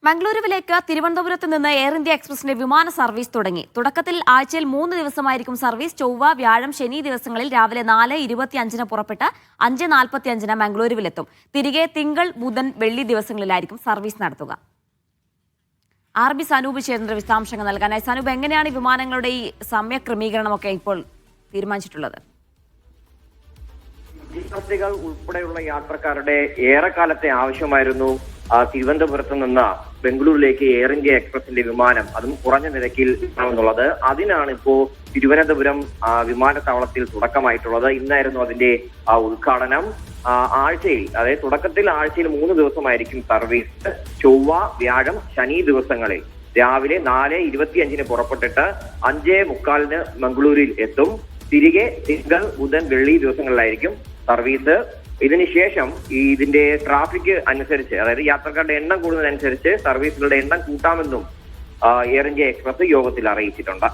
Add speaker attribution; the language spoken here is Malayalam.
Speaker 1: മംഗളൂരുവിലേക്ക് തിരുവനന്തപുരത്ത് നിന്ന് എയർ ഇന്ത്യ എക്സ്പ്രസിന്റെ വിമാന സർവീസ് തുടങ്ങി. തുടക്കത്തിൽ ആഴ്ചയിൽ 3 ദിവസമായിരിക്കും സർവീസ്. ചൊവ്വ, വ്യാഴം, ശനി ദിവസങ്ങളിൽ രാവിലെ 4:25 പുറപ്പെട്ട് 5:45 മംഗളൂരുവിലെത്തും. തിരികെ തിങ്കൾ, ബുധൻ, വെള്ളി ദിവസങ്ങളിലായിരിക്കും സർവീസ് നടത്തുക. RB സനൂപ് ചേർന്ന വിശദാംശങ്ങൾ നൽകാനായി. സനൂപ്, എങ്ങനെയാണ് ഈ വിമാനങ്ങളുടെ ഈ സമയക്രമീകരണമൊക്കെ ഇപ്പോൾ തീരുമാനിച്ചിട്ടുള്ളത്?
Speaker 2: വിദ്യാർത്ഥികൾ ഉൾപ്പെടെയുള്ള യാത്രക്കാരുടെ ഏറെക്കാലത്തെ ആവശ്യമായിരുന്നു തിരുവനന്തപുരത്ത് നിന്ന് ബംഗളൂരിലേക്ക് എയർ ഇന്ത്യ എക്സ്പ്രസിന്റെ വിമാനം, അതും കുറഞ്ഞ നിരക്കിൽ എന്നുള്ളത്. അതിനാണ് ഇപ്പോ തിരുവനന്തപുരം വിമാനത്താവളത്തിൽ തുടക്കമായിട്ടുള്ളത്. ഇന്നായിരുന്നു അതിന്റെ ഉദ്ഘാടനം. ആഴ്ചയിൽ, അതായത് തുടക്കത്തിൽ ആഴ്ചയിൽ 3 ദിവസമായിരിക്കും സർവീസ്. ചൊവ്വ, വ്യാഴം, ശനി ദിവസങ്ങളിൽ രാവിലെ 4:25 പുറപ്പെട്ടിട്ട് 5:45 മംഗളൂരിൽ എത്തും. തിരികെ തിങ്കൾ, ബുധൻ, വെള്ളി ദിവസങ്ങളിലായിരിക്കും സർവീസ്. ഇതിനുശേഷം ഇതിന്റെ ട്രാഫിക് അനുസരിച്ച്, അതായത് യാത്രക്കാരുടെ എണ്ണം കൂടുന്നതനുസരിച്ച് സർവീസുകളുടെ എണ്ണം കൂട്ടാമെന്നും എയർ ഇന്ത്യ എക്സ്പ്രസ് യോഗത്തിൽ അറിയിച്ചിട്ടുണ്ട്.